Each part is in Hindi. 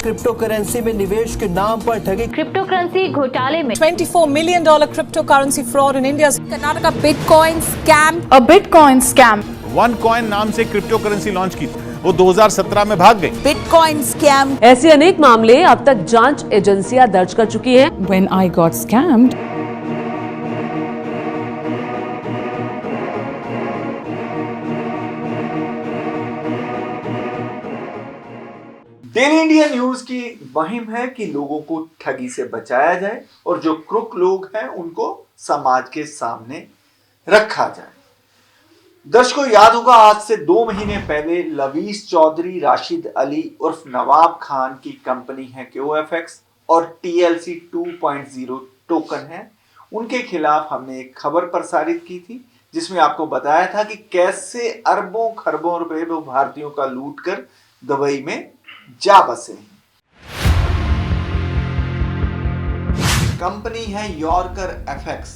क्रिप्टो करेंसी में निवेश के नाम पर ठगी। क्रिप्टो करेंसी घोटाले में $24 million cryptocurrency fraud in India's Karnataka Bitcoin scam. A Bitcoin scam. OneCoin नाम से क्रिप्टो करेंसी लॉन्च की थी, वो 2017 में भाग गई। Bitcoin scam. ऐसे अनेक मामले अब तक जांच एजेंसियां दर्ज कर चुकी हैं। When I got scammed, daily India news की मुहिम है कि लोगों को ठगी से बचाया जाए और जो क्रूक लोग हैं उनको समाज के सामने रखा जाए। दर्शकों याद होगा, आज से 2 महीने पहले लवीस चौधरी, राशिद अली उर्फ नवाब खान की कंपनी है QFX और TLC 2.0 टोकन है, उनके खिलाफ हमने एक खबर प्रसारित की थी जिसमें आपको बताया था कि कैसे अरबों खरबों रुपए वो भारतीयों का लूट कर दुबई में जा बसे। कंपनी है यॉर्कर FX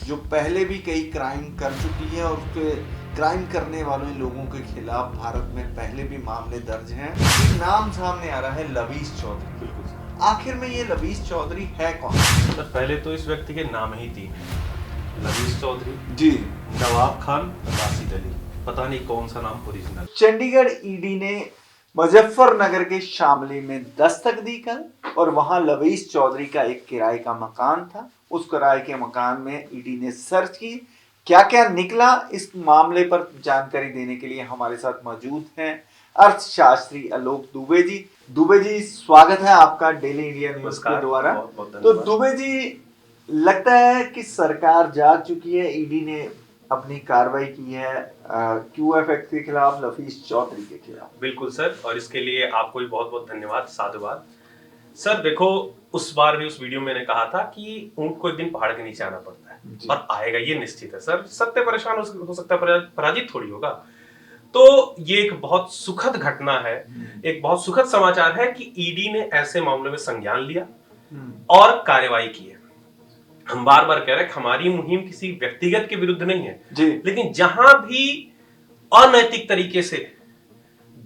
जो पहले भी कई क्राइम कर चुकी है और उसके क्राइम करने वाले लोगों के खिलाफ भारत में पहले भी मामले दर्ज हैं। नाम सामने आ रहा है लवीस चौधरी। बिल्कुल। आखिर में ये लवीस चौधरी है कौन? सर पहले तो इस व्यक्ति के नाम ही 3 हैं, लवीस चौधरी जी, नवाब खान, राशिद अली। पता नहीं कौन सा नाम ओरिजिनल। चंडीगढ़ ईडी ने मुजफ्फरनगर के शामली में दस्तक दी कल और वहां लवीस चौधरी का एक किराए का मकान था। उस किराए के मकान में ईडी ने सर्च की। क्या क्या निकला, इस मामले पर जानकारी देने के लिए हमारे साथ मौजूद हैं अर्थशास्त्री आलोक दुबे जी। दुबे जी, स्वागत है आपका डेली इंडिया न्यूज के द्वारा। तो दुबे जी, लगता है कि सरकार जाग चुकी है, ईडी ने अपनी कार्रवाई की है QFX के खिलाफ, लवीस चौधरी के खिलाफ। बिल्कुल सर, और इसके लिए आपको भी बहुत बहुत धन्यवाद, साधुवाद। सर देखो, उस बार भी उस वीडियो में मैंने कहा था कि ऊंट को एक दिन पहाड़ के नीचे आना पड़ता है और आएगा, ये निश्चित है सर। सत्य परेशान हो सकता है, पराजित थोड़ी होगा। तो ये एक बहुत सुखद घटना है, एक बहुत सुखद समाचार है कि ईडी ने ऐसे मामले में संज्ञान लिया और कार्यवाही की है। हम बार बार कह रहे हैं हमारी मुहिम किसी व्यक्तिगत के विरुद्ध नहीं है जी, लेकिन जहां भी अनैतिक तरीके से,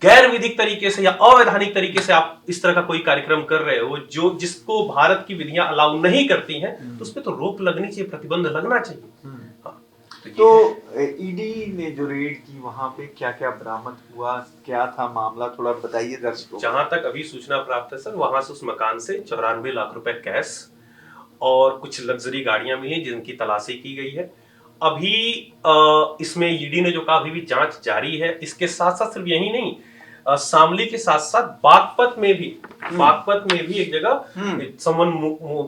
गैर विधिक तरीके से या अवैधानिक तरीके से आप इस तरह का कोई कार्यक्रम कर रहे हो जो जिसको भारत की विधियां अलाउ नहीं करती हैं, तो उस पर तो रोक लगनी चाहिए, प्रतिबंध लगना चाहिए। हाँ, तो ईडी ने जो रेड की वहां पे क्या क्या बरामद हुआ, क्या था मामला, थोड़ा बताइए दर्शकों। जहां तक अभी सूचना प्राप्त है सर, वहां से उस मकान से 94 लाख रुपए कैश और कुछ लग्जरी गाड़ियां भी हैं जिनकी तलाशी की गई है। अभी इसमें ईडी ने जो कहा, अभी भी जांच जारी है। इसके साथ साथ सिर्फ यही नहीं, शामली के साथ साथ बागपत में भी एक जगह समवन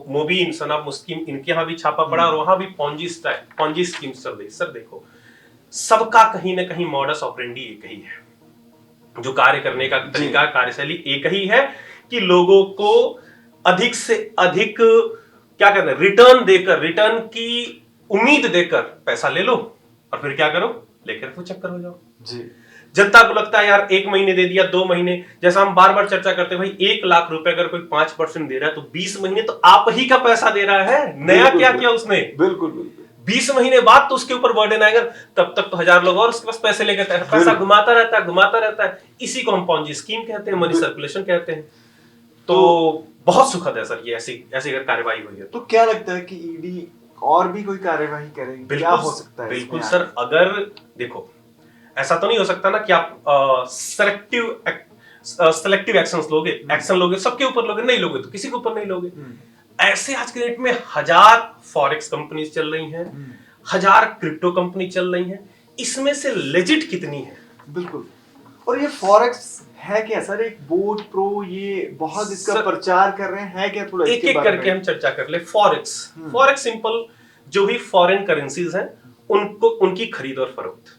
मोबीन सनाब मुस्लिम, इनके यहाँ भी छापा पड़ा और वहां भी पॉन्जी स्कीम। सर देखो, सबका कहीं ना कहीं मॉडस ऑपरेंडी एक ही है, जो कार्य करने का तरीका, कार्यशैली एक ही है कि लोगों को अधिक से अधिक क्या करना है, रिटर्न की उम्मीद देकर पैसा ले लो और फिर क्या करो, लेकर वो चक्कर हो जाओ जी। जनता को लगता है यार 1 महीने दे दिया, 2 महीने, जैसा हम बार बार चर्चा करते हैं, भाई 1 लाख रुपए अगर कोई 5% दे रहा है तो 20 महीने तो आप ही का पैसा दे रहा है। नया क्या किया उसने? बिल्कुल 20 महीने बाद तो उसके ऊपर बर्डन आएगा, तब तक तो 1000 लोग और उसके पास पैसे लेकर पैसा घुमाता रहता है। इसी को हम पॉन्जी स्कीम कहते हैं, मनी सर्कुलेशन कहते हैं। तो बहुत सुखद है सर ये ऐसी अगर कार्रवाई हुई है। तो क्या लगता है कि ईडी और भी कोई कार्यवाही करेगी? क्या हो सकता है? बिल्कुल सर, अगर देखो, ऐसा तो नहीं हो सकता ना कि आप सेलेक्टिव एक्शन लोगे, सबके ऊपर लोगे, नहीं लोगे तो किसी के ऊपर नहीं लोगे। ऐसे आज के डेट में 1000 फॉरेक्स कंपनीज चल रही हैं, 1000 क्रिप्टो कंपनी चल रही हैं, इसमें से लेजिट कितनी है? बिल्कुल। और ये फॉरेक्स है क्या सर? एक बोट प्रो ये बहुत इसका प्रचार कर रहे हैं क्या? थोड़ा एक एक करके हम चर्चा कर ले। फॉरेक्स सिंपल, जो भी फॉरेन करेंसीज हैं उनको, उनकी खरीद और फरोख्त।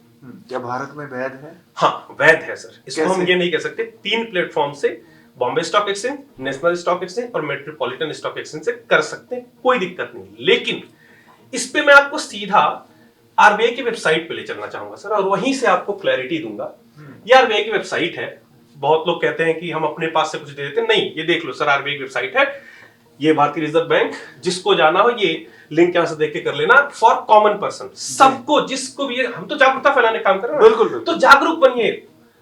क्या भारत में वैध है? हाँ, वैध है सर। इसको हम ये नहीं कह सकते। 3 प्लेटफॉर्म से, Bombay stock exchange, national stock exchange और मेट्रोपॉलिटन स्टॉक एक्सचेंज से कर सकते हैं, कोई दिक्कत नहीं। लेकिन इस पे मैं आपको सीधा आरबीआई की वेबसाइट पे ले चलना चाहूंगा सर, और वहीं से आपको क्लैरिटी दूंगा। ये आरबीआई की वेबसाइट है। बहुत लोग कहते हैं कि हम अपने पास से कुछ दे देते हैं, नहीं, ये देख लो सर, आरबीआई की वेबसाइट है, ये भारतीय रिजर्व बैंक। जिसको जाना हो ये लिंक यहां से देख के कर लेना। फॉर कॉमन पर्सन, सबको, जिसको भी, हम तो जागरूकता फैलाने काम कर रहे हैं, बिल्कुल। तो जागरूक बनिए,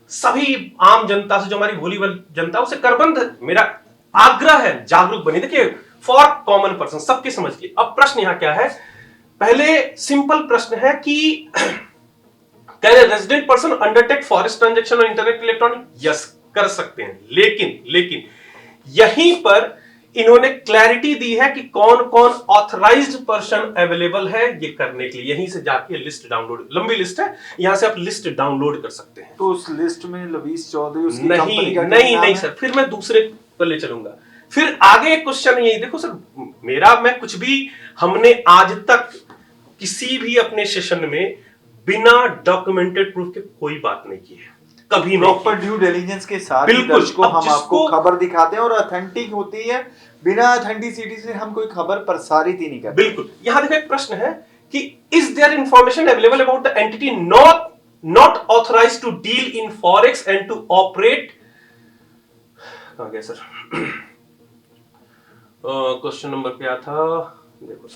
सभी आम जनता से, जो हमारी भोली भाली जनता, उसे करबंद मेरा आग्रह है, जागरूक बनी। देखिए, फॉर कॉमन पर्सन, सबके समझ के। अब प्रश्न यहां क्या है? पहले सिंपल प्रश्न है कि can a resident person undertake forex transaction और इंटरनेट इलेक्ट्रॉनिक? यस, कर सकते हैं। लेकिन यहीं पर इन्होंने क्लैरिटी दी है कि कौन कौन ऑथराइज्ड पर्सन अवेलेबल है ये करने के लिए। यहीं से जाके लिस्ट डाउनलोड, लंबी लिस्ट है, यहां से आप लिस्ट डाउनलोड कर सकते हैं। तो उस लिस्ट में लवीस चौधरी उसकी नहीं कंपनी का नहीं नाम नहीं है? सर, फिर मैं दूसरे पर ले चलूंगा। फिर आगे एक क्वेश्चन यही, देखो सर, मैं कुछ भी, हमने आज तक किसी भी अपने सेशन में बिना डॉक्यूमेंटेड प्रूफ के कोई बात नहीं की है, कभी नहीं। प्रॉपर ड्यू डिलिजेंस के साथ बिल्कुल। दर्शकों अब हम आपको जिसको- खबर दिखाते हैं और ऑथेंटिक होती है, बिना ऑथेंटिसिटी से हम कोई खबर प्रसारित ही नहीं करते। बिल्कुल। यहां देखो एक प्रश्न है कि is there information available about the entity not authorised to deal in forex and to operate, कहां गया सर? क्वेश्चन नंबर क्या था? देखो,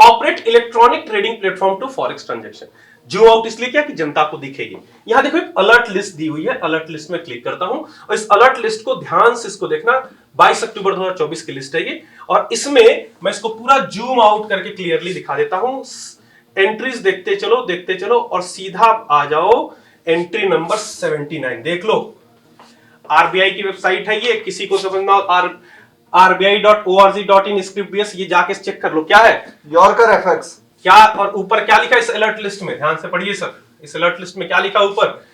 operate electronic trading platform to forex transaction. जो आउट इसलिए क्या कि जनता को दिखेगी। यहां देखो एक अलर्ट लिस्ट दी हुई है, अलर्ट लिस्ट में क्लिक करता हूं और इस अलर्ट लिस्ट को ध्यान से इसको देखना। 22 अक्टूबर 2024 की लिस्ट है ये, और इसमें मैं इसको पूरा जूम आउट करके क्लियरली दिखा देता हूं। एंट्रीज देखते चलो और सीधा आ जाओ एंट्री नंबर 79। देख लो, आरबीआई की वेबसाइट है ये, किसी को समझना RBI.org.in स्क्रिप्ट, ये जाके चेक कर लो क्या है। यॉर्कर एफएक्स क्या, और ऊपर क्या लिखा है इस अलर्ट लिस्ट में? ध्यान से पढ़िए सर, इस अलर्ट लिस्ट में क्या लिखा ऊपर?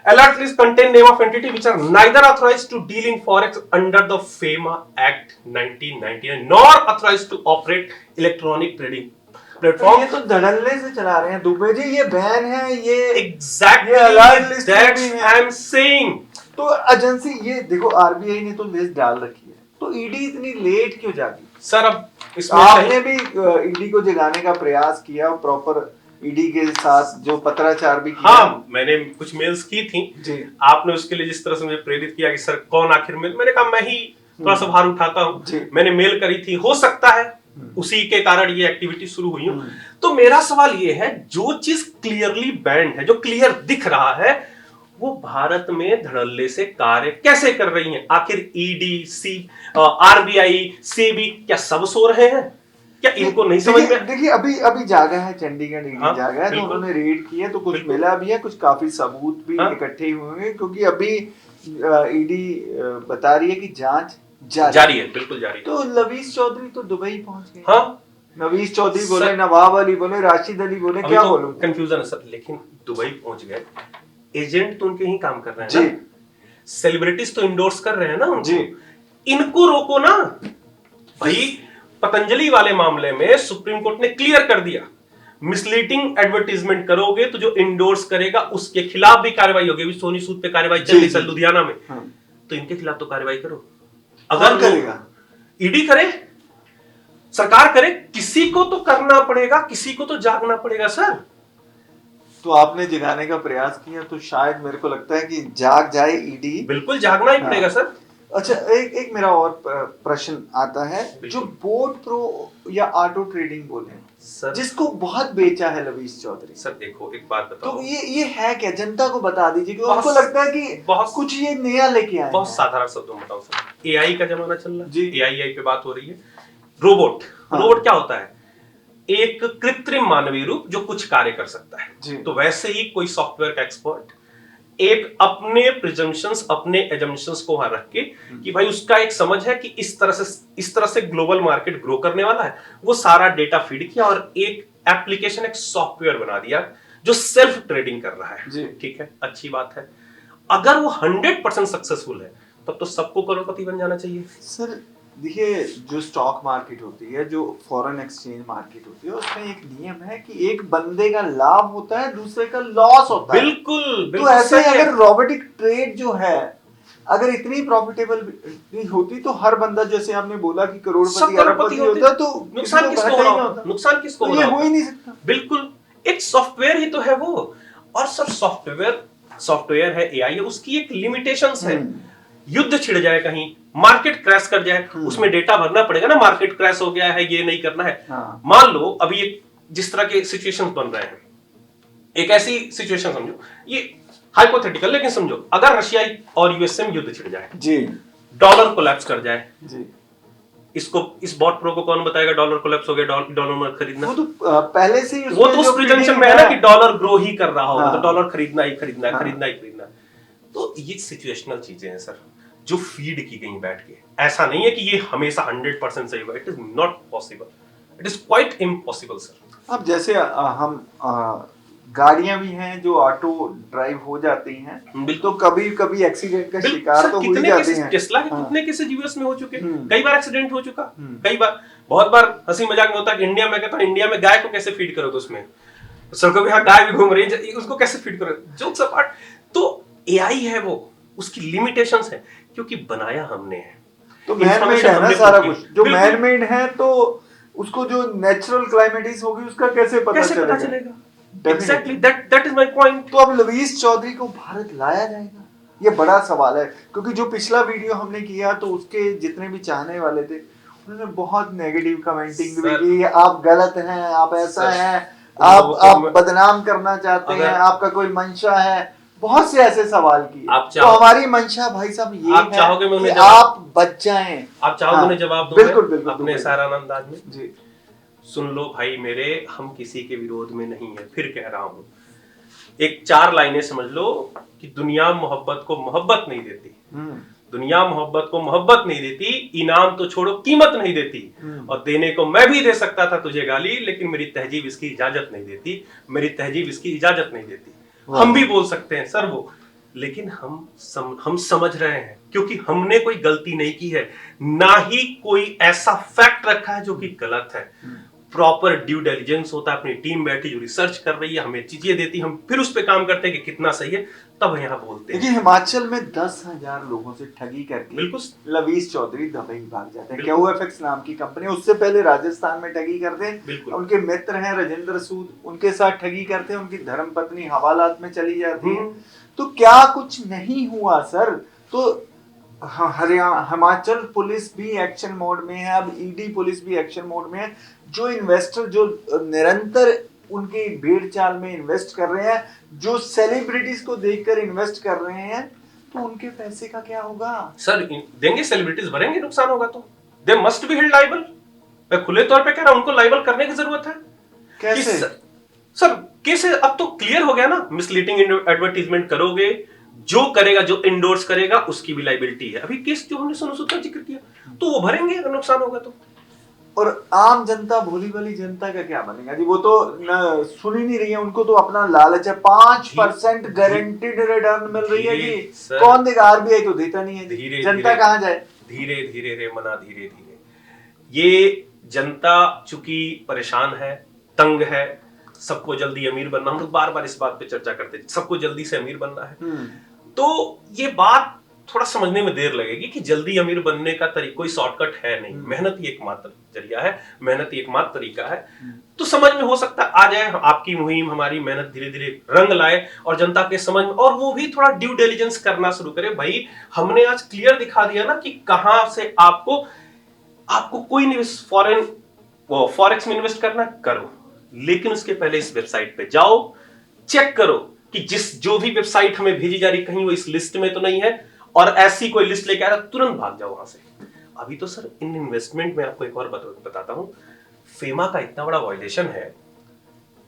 Alert list contain name of entity which are neither authorised to deal in forex under the FEMA act 1999 nor authorised to operate electronic trading platform. ये तो धड़ल्ले से चला रहे हैं दुबे जी, ये बैन है, ये एग्जैक्टली ये अलर्ट लिस्ट में दैट्स भी है। I am saying. तो एजेंसी, ये देखो आरबीआई ने तो लिस्ट डाल रखी है, तो ईडी इतनी लेट क्यों जागी? सर अब इसमें आपने भी ईडी को जगाने का प्रयास किया, प्रॉपर ईडी के साथ जो पत्राचार भी किया। हाँ, मैंने कुछ मेल्स की थी जी। आपने उसके लिए जिस तरह से मुझे प्रेरित किया कि सर कौन आखिर में, मैंने कहा मैं ही थोड़ा सा भार उठाता जी। हूं। मैंने मेल करी थी, हो सकता है उसी के कारण ये एक्टिविटी शुरू हुई हो। तो मेरा सवाल ये है, जो चीज क्लियरली बैंड है, जो क्लियर दिख रहा है, वो भारत में धड़ल्ले से कार्य कैसे कर रही हैं? आखिर ईडी, आरबीआई, सेबी क्या सब सो रहे हैं? क्या इनको नहीं समझ में? देखिए अभी जागा है चंडीगढ़ ईडी, हाँ, जागा है, तो बिल्कुल। उन्होंने रेड की है, तो कुछ बिल्कुल। मिला भी है, कुछ काफी सबूत भी हाँ। इकट्ठे हुए हैं, क्योंकि अभी ईडी बता रही है कि जांच जारी है, बिल्कुल जारी है। तो लवीस चौधरी तो दुबई पहुंच गए। हाँ, नवीस चौधरी बोले, सर- नवाब अली बोले, राशिद अली बोले, अभी क्या तो बोलूं? कंफ्यूजन है सर, लेकिन दुबई पहुंच गए, एजेंट तो उनके ही काम कर रहे हैं जी। ना, सेलिब्रिटीज तो इंडोर्स कर रहे हैं ना उनको। जी। इनको रोको ना भाई। पतंजलि वाले मामले में सुप्रीम कोर्ट ने क्लियर कर दिया, मिसलीडिंग एडवर्टीजमेंट करोगे तो जो इंडोर्स करेगा उसके खिलाफ भी कार्रवाई होगी। अभी सोनी सूद पे कार्रवाई चल रही जी, है जी। लुधियाना में, हाँ। तो इनके खिलाफ तो कार्रवाई करो। कौन अगर करेगा? ईडी करे, सरकार करे, किसी को तो करना पड़ेगा, किसी को तो जागना पड़ेगा सर। तो आपने जगाने का प्रयास किया, तो शायद मेरे को लगता है कि जाग जाए ईडी। बिल्कुल जागना ही पड़ेगा सर। अच्छा, एक मेरा और प्रश्न आता है, जो बोट प्रो या ऑटो ट्रेडिंग बोले सर, जिसको बहुत बेचा है लवीस चौधरी, सर देखो एक बात बताओ, तो ये है क्या? जनता को बता दीजिए, कि बहुत- उनको लगता है कि बहुत- कुछ ये नया लेके आए बहुत हैं। साधारण शब्दों में बताओ सर। एआई का जमाना चल रहा जी। है, एआई पे बात हो रही है। रोबोट, हाँ। रोबोट क्या होता है? एक कृत्रिम मानवीय रूप जो कुछ कार्य कर सकता जी। है। तो वैसे ही कोई सॉफ्टवेयर का एक्सपर्ट एक अपने प्रिजम्पशंस, अपने एजम्पशंस को वहां रख के कि भाई उसका एक समझ है कि इस तरह से ग्लोबल मार्केट ग्रो करने वाला है, वो सारा डेटा फीड किया और एक एप्लीकेशन, एक सॉफ्टवेयर बना दिया जो सेल्फ ट्रेडिंग कर रहा है। जी। ठीक है, अच्छी बात है। अगर वो 100% सक्सेसफुल है तब तो सबको करोड़पति बन जाना चाहिए। सर देखिए, जो स्टॉक मार्केट होती है, जो फॉरेन एक्सचेंज मार्केट होती है, उसमें एक नियम है कि एक बंदे का लाभ होता है, दूसरे का लॉस होता है। बिल्कुल, तो बिल्कुल ऐसे सही है। अगर रोबोटिक ट्रेड जो है, अगर इतनी प्रॉफिटेबल होती, तो हर बंदा, जैसे आपने बोला कि सब करोड़पति करोड़पति अरबपति होता, तो नुकसान इसको किसको घाटा हो ही रहा नहीं होता? होता। नुकसान किसको तो हो ये रहा हो ही होता? नहीं सकता। बिल्कुल, एक सॉफ्टवेयर ही तो है वो। और सर सॉफ्टवेयर है, एआई है, उसकी एक लिमिटेशंस है। युद्ध छिड़ जाए, कहीं मार्केट क्रैश कर जाए, उसमें डेटा भरना पड़ेगा ना, मार्केट क्रैश हो गया है, ये नहीं करना है। हाँ। मान लो अभी जिस तरह के सिचुएशंस बन रहे हैं, एक ऐसी सिचुएशन समझो, ये हाइपोथेटिकल, लेकिन समझो अगर रशिया और यूएसए में युद्ध छिड़ जाए जी, डॉलर कोलैप्स कर जाए, जी, इस बॉट प्रो को कौन बताएगा डॉलर कोलैप्स हो गया, डॉलर में खरीदना? वो तो पहले से ही वो तो उस प्रिजम्पशन में है ना कि डॉलर ग्रो ही कर रहा होगा, हाँ। तो डॉलर खरीदना ही खरीदना है, हाँ। खरीदना ही खरीदना है। तो ये सिचुएशनल चीजें हैं सर, जो फीड की गई बैठ के। ऐसा नहीं है कि ये हमेशा 100% सही होगा, it is not possible, it is quite impossible sir. अब जैसे हम गाड़ियां भी हैं जो ऑटो ड्राइव हो जाती हैं, तो कभी कभी एक्सीडेंट का शिकार तो हो ही जाते हैं। टेस्ला के हाँ। कितने केसेस यूएस में हो चुके, कई बार एक्सीडेंट हो चुका, कई बार, बहुत बार हंसी मजाक में होता है कि इंडिया में, कहता हूं इंडिया में गाय को कैसे फीड करोगे, उसमें सड़कों पे गाय भी घूम रही है, उसको कैसे फीड करोगे, जोक्स अपार्ट। तो एआई है वो, उसकी लिमिटेशंस है क्योंकि बनाया हमने है, तो मैन मेड है ना सारा कुछ, जो मैन मेड है तो उसको जो नेचुरल क्लाइमेटिस होगी उसका कैसे पता चलेगा? Exactly, that is my point. तो अब लवीस चौधरी को भारत लाया जाएगा, ये बड़ा सवाल है, क्योंकि जो पिछला वीडियो हमने किया तो उसके जितने भी चाहने वाले थे उन्होंने बहुत नेगेटिव कमेंटिंग भी की, आप गलत हैं, आप ऐसा हैं, आप बदनाम करना चाहते हैं, आपका कोई मंशा है, बहुत से ऐसे सवाल किए। तो हमारी मंशा भाई साहब ये आप चाहोगे मैं है उन्हें कि आप बच जाएं, आप चाहोगे उन्हें जवाब दूं? बिल्कुल बिल्कुल अपने साराना अंदाज में जी। सुन लो भाई मेरे, हम किसी के विरोध में नहीं है, फिर कह रहा हूं, एक 4 लाइनें समझ लो कि दुनिया मोहब्बत को मोहब्बत नहीं देती, दुनिया मोहब्बत को मोहब्बत नहीं देती, इनाम तो छोड़ो कीमत नहीं देती, और देने को मैं भी दे सकता था तुझे गाली, लेकिन मेरी तहजीब इसकी इजाजत नहीं देती, मेरी तहजीब इसकी इजाजत नहीं देती। हम भी बोल सकते हैं सर वो, लेकिन हम समझ रहे हैं क्योंकि हमने कोई गलती नहीं की है, ना ही कोई ऐसा फैक्ट रखा है जो कि गलत है। प्रॉपर ड्यू डिलिजेंस होता है, अपनी टीम बैठी जो रिसर्च कर रही है, हमें चीजें देती, हम फिर उस पे काम करते हैं कि कितना सही है, तब यहाँ बोलते हैं। देखिए हिमाचल में 10,000 लोगों से ठगी करके बिल्कुल लवीस चौधरी दुबई भाग जाते हैं। QFX नाम की कंपनी, उससे पहले राजस्थान में ठगी करते हैं, उनके मित्र हैं राजेंद्र सूद, उनके साथ ठगी करते हैं, उनकी धर्मपत्नी हवालात में चली जाती है। तो क्या कुछ नहीं हुआ सर? तो हरियाणा, हिमाचल पुलिस भी एक्शन मोड में है, अब ईडी पुलिस भी एक्शन मोड में है। जो इन्वेस्टर जो निरंतर उनकी भेड़ चाल में इन्वेस्ट कर रहे हैं, जो सेलिब्रिटीज को देखकर इन्वेस्ट कर रहे हैं, तो उनके पैसे का क्या होगा सर? देंगे सेलिब्रिटीज, भरेंगे, नुकसान होगा तो they must be held liable. मैं खुले तौर पे कह रहा हूं, उनको लायबल करने की जरूरत है। कैसे सर कैसे? अब तो क्लियर हो गया ना, मिसलीडिंग एडवर्टीजमेंट करोगे, जो करेगा, जो इंडोर्स करेगा, उसकी भी लायबिलिटी है। अभी केस जो हमने सोनू सूद का जिक्र किया, तो वो भरेंगे अगर नुकसान होगा तो। और आम जनता, भोली भाली जनता का क्या बनेगा जी? वो तो सुन ही नहीं रही है, उनको तो अपना लालच है। 5% गारंटीड रिटर्न मिल रही है जी, कौन देगा? RBI तो देता नहीं है, जनता कहाँ जाए? धीरे धीरे रे मना, धीरे धीरे। ये जनता चूंकि परेशान है, तंग है, सबको जल्दी अमीर बनना, हम लोग बार बार इस बात पे चर्चा करते हैं, सबको जल्दी से अमीर बनना है। तो ये बात थोड़ा समझने में देर लगेगी कि जल्दी अमीर बनने का कोई शॉर्टकट है नहीं, मेहनत ही एकमात्र जरिया है, मेहनत ही एकमात्र तरीका है। तो समझ में हो सकता है आ जाए, आपकी मुहिम, हमारी मेहनत धीरे धीरे रंग लाए और जनता के समझ में, और वो भी थोड़ा ड्यू डिलिजेंस करना शुरू करे। भाई हमने आज क्लियर दिखा दिया ना कि कहां से आपको कोई नहीं फॉरेक्स में इन्वेस्ट करना करो, लेकिन उसके पहले इस वेबसाइट पे जाओ, चेक करो कि जो भी वेबसाइट हमें भेजी जा रही कहीं वो इस लिस्ट में तो नहीं है, और ऐसी कोई लिस्ट लेके आ रहा तुरंत भाग जाओ वहां से। अभी तो सर इन इन्वेस्टमेंट में आपको एक और बताता हूं, फेमा का इतना बड़ा वायलेशन है,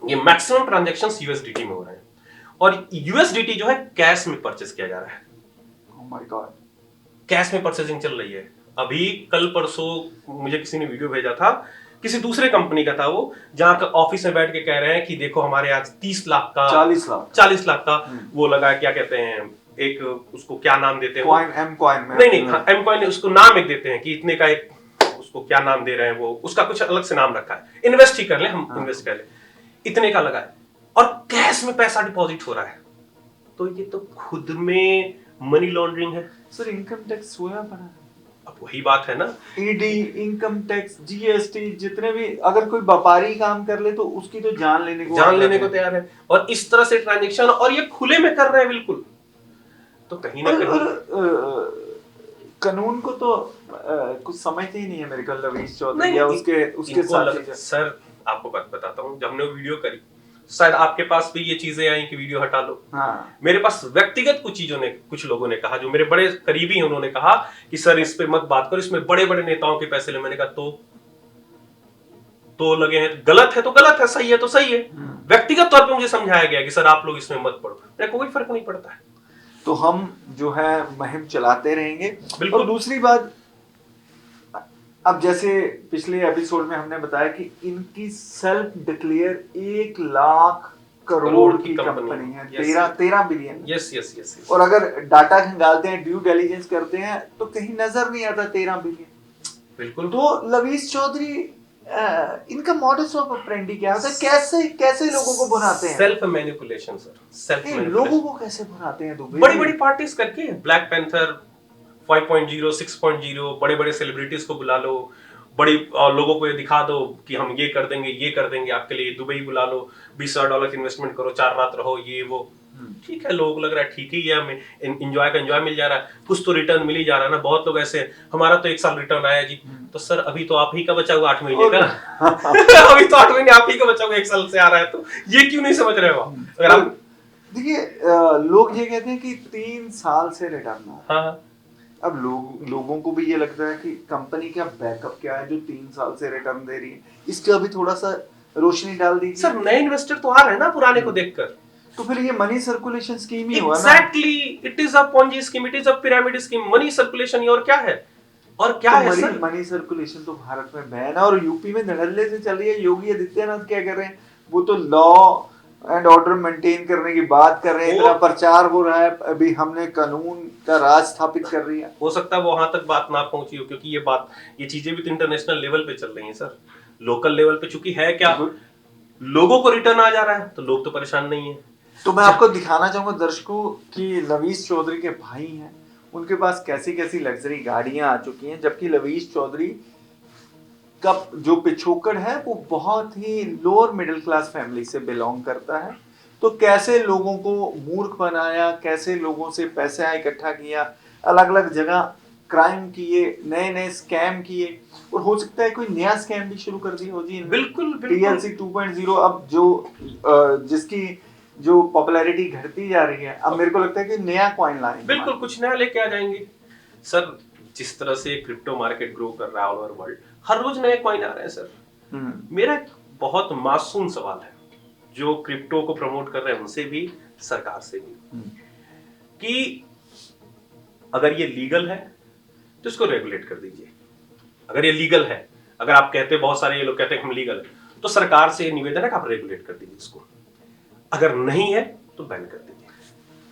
ये मैक्सिमम ट्रांजैक्शंस USDT में हो रहे हैं, और USDT जो है कैश में परचेस किया जा रहा है। Oh my God, कैश में परचेसिंग चल रही है। अभी कल परसों मुझे किसी ने वीडियो भेजा था, किसी दूसरे कंपनी का था वो, जहां का ऑफिस में बैठ के कह रहे हैं कि देखो हमारे आज 30 लाख का 40 लाख का वो लगा, क्या कहते हैं, एक उसको क्या नाम देते हैं, M coin में नहीं M coin, उसको नाम एक देते हैं कि इतने का एक, उसको क्या नाम दे रहे हैं, वो उसका कुछ अलग से नाम रखा है, इन्वेस्ट ही कर ले हम, इन्वेस्ट कर ले, इतने का लगा है, और कैश में पैसा डिपॉजिट हो रहा है। तो ये तो खुद में मनी लॉन्ड्रिंग है सर। इनकम टैक्स सोया पड़ा है। अब वही बात है ना, ईडी, इनकम टैक्स, GST, जितने भी, अगर कोई व्यापारी काम कर ले तो उसकी तो जान लेने को तैयार है, और इस तरह से ट्रांजैक्शन, और ये खुले में कर रहे हैं बिल्कुल। तो कहीं ना कहीं कानून को तो कुछ समझते ही नहीं है मेरे को लवीस चौधरी या उसके साथी। सर आपको बताता हूँ, जब हमने वीडियो करी, शायद आपके पास भी ये चीजें आई कि वीडियो हटा लो। हाँ। मेरे पास व्यक्तिगत कुछ लोगों ने कहा, जो मेरे बड़े करीबी हैं, उन्होंने कहा कि सर इस पे मत बात करो, इसमें बड़े बड़े नेताओं के पैसे ले। मैंने कहा तो लगे हैं, गलत है तो गलत है, सही है तो सही है। व्यक्तिगत तौर पे मुझे समझाया गया कि सर आप लोग इसमें मत पढ़ो। मेरे कोई फर्क नहीं पड़ता है। तो हम जो है मुहिम चलाते रहेंगे। बिल्कुल। और दूसरी बात, अब जैसे पिछले एपिसोड में हमने बताया कि इनकी सेल्फ डिक्लेयर 1 लाख करोड़ की कंपनी है, 13 बिलियन। Yes yes yes. और अगर डाटा खंगालते हैं, ड्यू डिलिजेंस करते हैं, तो कहीं नजर नहीं आता 13 बिलियन। बिल्कुल। तो लवीस चौधरी इनका मॉडस ऑफ ऑपरेंडी क्या होता है? कैसे लोगों को भुनाते हैं? Self manipulation sir, self manipulation. लोगों को कैसे भुनाते हैं? बड़ी बड़ी पार्टीज करके, ब्लैक पैंथर 5.0 6.0, बड़े बड़े सेलिब्रिटीज को बुला लो, बड़ी लोगों को ये दिखा दो कि हम ये कर देंगे आपके लिए, दुबई बुला लो, $20,000 इन्वेस्टमेंट करो, 4 रात रहो, ये वो। ठीक है, लोग लग रहा है ठीक ही है, हमें एंजॉय मिल जा रहा है, कुछ तो रिटर्न मिल ही जा रहा है ना। बहुत लोग ऐसे, हमारा तो 1 साल रिटर्न आया जी। तो सर अभी तो आप ही का बचा हुआ 8 महीने का अभी तो 8 महीने आप ही का बचा हुआ 1 साल से आ रहा है, तो ये क्यों नहीं समझ रहे हो अगर आप? देखिए, लोग ये कहते हैं कि 3 साल से रिटर्न हो। हाँ। अब लोगों को भी ये लगता है कि कंपनी का बैकअप क्या है जो 3 साल से रिटर्न दे रही है, इसका भी थोड़ा सा रोशनी डाल दीजिए। सर नए इन्वेस्टर तो आ रहे हैं ना पुराने को देखकर। तो फिर ये मनी सर्कुलेशन स्कीम ही हुआ ना। Exactly, it is a Ponzi scheme, it is a pyramid scheme. Money circulation और क्या है? और क्या है सर? मनी सर्कुलेशन तो भारत में बैन है और यूपी में धड़ल्ले से चल रही है। योगी आदित्यनाथ क्या कर रहे हैं? वो तो लॉ एंड ऑर्डर मेंटेन करने की बात कर रहे हैं, इतना प्रचार हो रहा है, अभी हमने कानून का राज स्थापित कर रही है। हो सकता है वो वहां तक बात ना पहुंची हो, क्योंकि ये चीजें भी तो इंटरनेशनल लेवल पे चल रही हैं सर। लोकल लेवल पे चूंकि है क्या, लोगों को रिटर्न आ जा रहा है, तो लोग तो परेशान नहीं है। तो मैं आपको दिखाना चाहूंगा दर्शकों कि लवीस चौधरी के भाई हैं, उनके पास कैसी कैसी लग्जरी गाड़ियां आ चुकी हैं, जबकि लवीस चौधरी का जो पिछोकड़ है वो बहुत ही लोअर मिडिल क्लास फैमिली से बिलोंग करता है। तो कैसे लोगों को मूर्ख बनाया, कैसे लोगों से पैसा इकट्ठा किया, अलग अलग जगह क्राइम किए, नए नए स्कैम किए, और हो सकता है कोई नया स्कैम भी शुरू कर दिया हो जी। बिल्कुल TLC 2.0 अब जो जिसकी जो पॉपुलैरिटी घटती जा रही है, अब मेरे को लगता है कि नया कॉइन लाएंगे। बिल्कुल कुछ नया लेके आ जाएंगे सर। जिस तरह से क्रिप्टो मार्केट ग्रो कर रहा है ऑल ओवर वर्ल्ड, हर रोज नए कॉइन आ रहे हैं सर। मेरा एक बहुत मासूम सवाल है जो क्रिप्टो को प्रमोट कर रहे हैं उनसे भी, सरकार से भी, कि अगर ये लीगल है तो इसको रेगुलेट कर दीजिए। अगर ये लीगल है, अगर आप कहते हैं, बहुत सारे ये लोग कहते हैं हम लीगल है, तो सरकार से निवेदन है कि आप रेगुलेट कर दीजिए इसको। अगर नहीं है तो बैन कर दीजिए।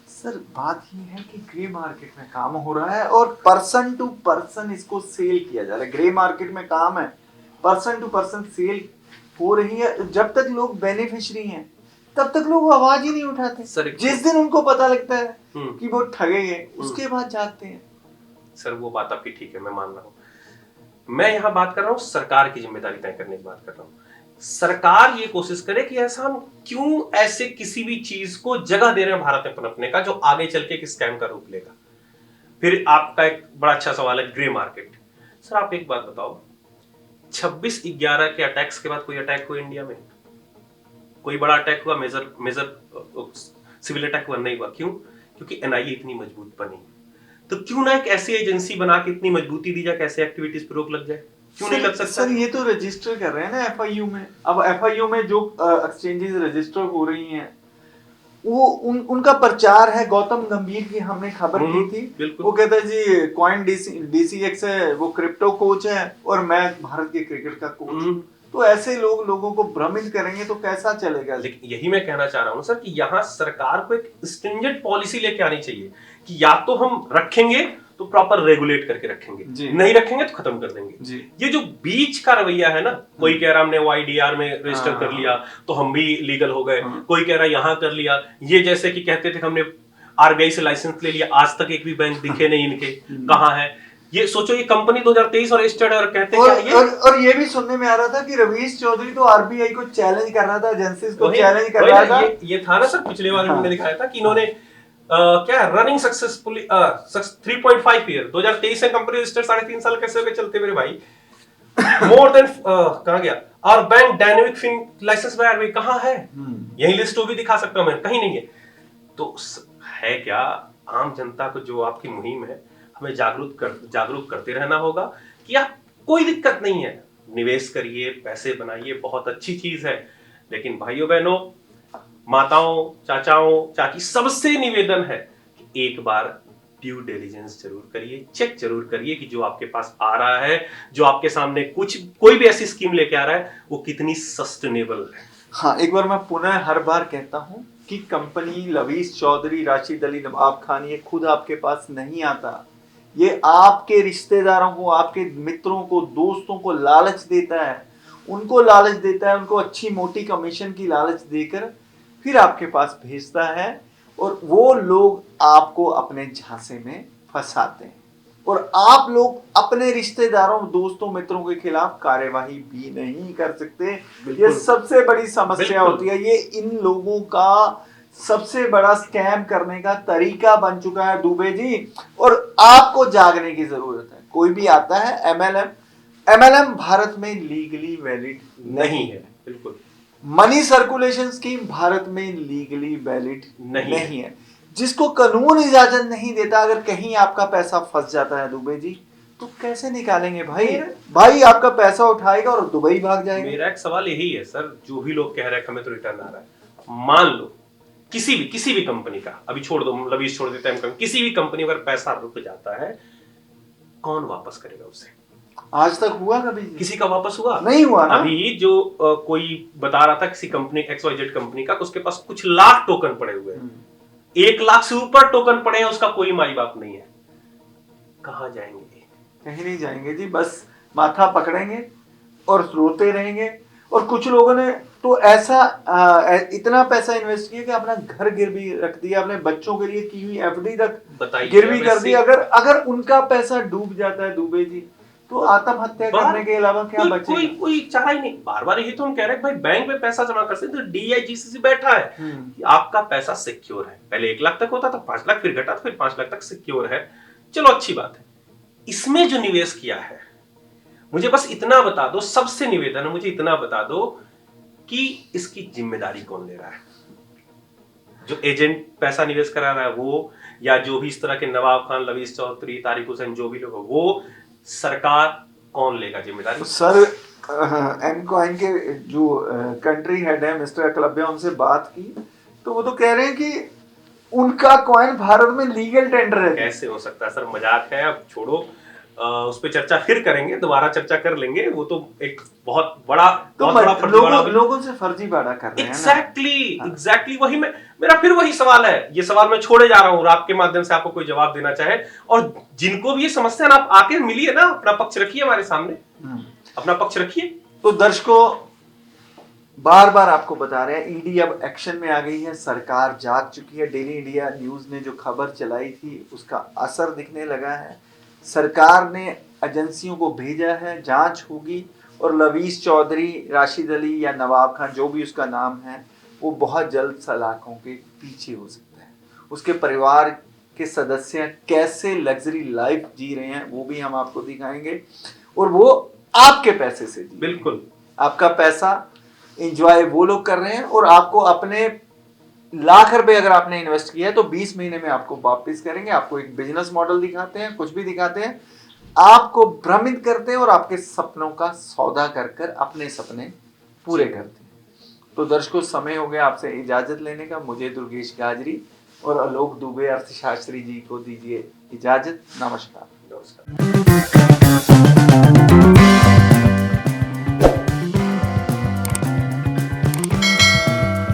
सर बात ये है कि ग्रे मार्केट में काम हो रहा है और पर्सन टू पर्सन इसको सेल किया जा रहा है। ग्रे मार्केट में काम है, पर्सन टू पर्सन सेल हो रही है। जब तक लोग बेनिफिशियरी हैं तब तक लोग आवाज ही नहीं उठाते सर। जिस दिन उनको पता लगता है कि वो ठगे गए, उसके बाद जाते हैं। सर वो बात आपकी ठीक है, मैं मान रहा हूँ। मैं यहाँ बात कर रहा हूँ सरकार की जिम्मेदारी तय करने की बात कर रहा हूँ। सरकार ये कोशिश करे कि ऐसा हम क्यों ऐसे किसी भी चीज को जगह दे रहे हैं भारत में पनपने का, जो आगे चल के एक स्कैम का रूप लेगा। फिर आपका एक बड़ा अच्छा सवाल है ग्रे मार्केट। सर आप एक बात बताओ, 26/11 के अटैक्स के बाद कोई अटैक हुआ इंडिया में? कोई बड़ा अटैक हुआ? मेजर सिविल अटैक हुआ? नहीं हुआ। क्यों? क्योंकि NIA इतनी मजबूत बनी। तो क्यों ना एक ऐसी एजेंसी बना के इतनी मजबूती दी जाए, कैसे एक्टिविटीज पर रोक लग जाए? क्यों नहीं लग सकता? सर ये तो रजिस्टर कर रहे हैं ना FIU में। अब FIU में जो एक्सचेंजेस रजिस्टर हो रही हैं, वो उनका प्रचार है। गौतम गंभीर की हमने खबर की थी, वो कहता है जी कॉइन DCX है, वो क्रिप्टो कोच है और मैं भारत के क्रिकेट का कोच। तो ऐसे लोगों को भ्रमित करेंगे तो कैसा चलेगा? लेकिन यही मैं कहना चाह रहा हूँ सर कि यहाँ सरकार को एक स्ट्रिंजेंट पॉलिसी लेके आनी चाहिए कि या तो हम रखेंगे तो प्रॉपर रेगुलेट करके रखेंगे, नहीं रखेंगे तो खत्म कर देंगे। ये जो बीच का रवैया है ना, कोई कह रहा हमने YDR में रजिस्टर कर लिया तो हम भी लीगल हो गए, कोई कह रहा यहाँ कर लिया। ये जैसे कि कहते थे हमने RBI से लाइसेंस ले लिया, आज तक एक भी बैंक दिखे नहीं इनके, कहाँ है? ये सोचो, ये कंपनी 2023 और रजिस्टर्ड है और कहते हैं और ये भी सुनने में आ रहा था कि रवीश चौधरी तो RBI को चैलेंज कर रहा था, एजेंसीज को चैलेंज कर रहा था। ये था ना सर, पिछले बार मैंने दिखाया था कि इन्होंने क्या रनिंग सक्सेसफुली 3.5 ईयर 2023 से कंपनी रजिस्टर 3.5 साल कैसे हो गए चलते मेरे भाई? मोर देन कहाँ गया, और bank dynamic fin licence by RBI कहाँ है? यही लिस्ट भी दिखा सकता हूं मैं, कहीं नहीं है। तो है क्या, आम जनता को जो आपकी मुहिम है, हमें जागरूक करते रहना होगा कि आप, कोई दिक्कत नहीं है, निवेश करिए, पैसे बनाइए, बहुत अच्छी चीज है। लेकिन भाइयों बहनों, माताओं, चाचाओं, चाची, सबसे निवेदन है कि एक बार ड्यू डिलिजेंस जरूर करिए, चेक जरूर करिए कि जो आपके पास आ रहा है, जो आपके सामने कोई भी ऐसी स्कीम लेके आ रहा है, वो कितनी सस्टेनेबल है। हाँ, एक बार मैं पुनः हर बार कहता हूं कि कंपनी लवीज चौधरी, राशिद अली, नवाब खान, ये खुद आपके पास नहीं आता। ये आपके रिश्तेदारों को, आपके मित्रों को, दोस्तों को लालच देता है, उनको लालच देता है, उनको अच्छी मोटी कमीशन की लालच देकर फिर आपके पास भेजता है, और वो लोग आपको अपने झांसे में फंसाते हैं, और आप लोग अपने रिश्तेदारों, दोस्तों, मित्रों के खिलाफ कार्यवाही भी नहीं कर सकते। ये सबसे बड़ी समस्या होती है। ये इन लोगों का सबसे बड़ा स्कैम करने का तरीका बन चुका है दुबे जी, और आपको जागने की जरूरत है। कोई भी आता है, एमएलएम भारत में लीगली वैलिड नहीं है। बिल्कुल। मनी सर्कुलेशन स्कीम भारत में लीगली वैलिड नहीं है। जिसको कानून इजाजत नहीं देता, अगर कहीं आपका पैसा फंस जाता है दुबे जी, तो कैसे निकालेंगे भाई आपका पैसा उठाएगा और दुबई भाग जाएगा। मेरा एक सवाल यही है सर, जो भी लोग कह रहे हैं हमें तो रिटर्न आ रहा है, मान लो किसी भी कंपनी का, अभी छोड़ दो, लवीज छोड़ देते हैं, किसी भी कंपनी अगर पैसा रुक जाता है, कौन वापस करेगा उसे? आज तक हुआ कभी किसी का वापस हुआ? नहीं हुआ ना? अभी जो कोई बता रहा था किसी कंपनी, XYZ कंपनी का, उसके पास कुछ लाख टोकन पड़े हुए हैं, 1 लाख से ऊपर टोकन पड़े हैं, उसका कोई माई बाप नहीं है। कहां जाएंगे? कहीं नहीं जाएंगे जी, बस माथा पकड़ेंगे और रोते रहेंगे। और कुछ लोगों ने तो ऐसा इतना पैसा इन्वेस्ट किया कि अपना घर गिरवी रख दिया, अपने बच्चों के लिए की हुई FD तक गिरवी कर दी। अगर उनका पैसा डूब जाता है दुबे जी, तो आत्महत्या करने के अलावा क्या बचेगा? कोई चारा ही नहीं। बार बार यही तो हम कह रहे हैं भाई, बैंक में पैसा जमा कर सकते, तो DIGCC बैठा है कि आपका पैसा सिक्योर है। पहले 1 लाख तक होता था, 5 लाख, फिर घटा, फिर 5 लाख तक सिक्योर है। चलो अच्छी बात है। इसमें जो निवेश किया है, मुझे बस इतना बता दो, सबसे निवेदन है, मुझे इतना बता दो कि इसकी जिम्मेदारी कौन ले रहा है? जो एजेंट पैसा निवेश करा रहा है वो, या जो भी इस तरह के नवाब खान, लवीज चौधरी, तारिक हुसैन, जो भी लोग, वो सरकार कौन लेगा जिम्मेदारी? सर, एमकॉइन के जो कंट्री हेड है मिस्टर एकलव्य, उनसे बात की तो वो तो कह रहे हैं कि उनका कॉइन भारत में लीगल टेंडर है। कैसे हो सकता है सर? मजाक है, अब छोड़ो, उस पर चर्चा फिर करेंगे, दोबारा चर्चा कर लेंगे। वो तो एक बहुत बड़ा लोगों से फर्जीवाड़ा कर रहे हैं। एग्जैक्टली वही मेरा फिर वही सवाल है। ये सवाल मैं छोड़े जा रहा हूँ, आपके माध्यम से आपको कोई जवाब देना चाहे, और जिनको भी ये समस्या ना, आप आके मिलिए ना, अपना पक्ष रखिए हमारे सामने, अपना पक्ष रखिए। तो दर्शकों, बार बार आपको बता रहे हैं, ईडी अब एक्शन में आ गई है, सरकार जाग चुकी है। डेली इंडिया न्यूज ने जो खबर चलाई थी, उसका असर दिखने लगा है। सरकार ने एजेंसियों को भेजा है, जांच होगी, और लवीज चौधरी, राशिद अली या नवाब खान, जो भी उसका नाम है, वो बहुत जल्द सलाखों के पीछे हो सकता है। उसके परिवार के सदस्य कैसे लग्जरी लाइफ जी रहे हैं, वो भी हम आपको दिखाएंगे, और वो आपके पैसे से जी। बिल्कुल, आपका पैसा एंजॉय वो लोग कर रहे हैं, और आपको अपने लाख रुपए अगर आपने इन्वेस्ट किया है तो 20 महीने में आपको वापस करेंगे। आपको एक बिजनेस मॉडल दिखाते हैं, कुछ भी दिखाते हैं, आपको भ्रमित करते हैं, और आपके सपनों का सौदा कर कर अपने सपने पूरे करते हैं। तो दर्शकों, समय हो गया आपसे इजाजत लेने का। मुझे दुर्गेश गाजरी और आलोक दुबे अर्थशास्त्री जी को दीजिए इजाजत। नमस्कार।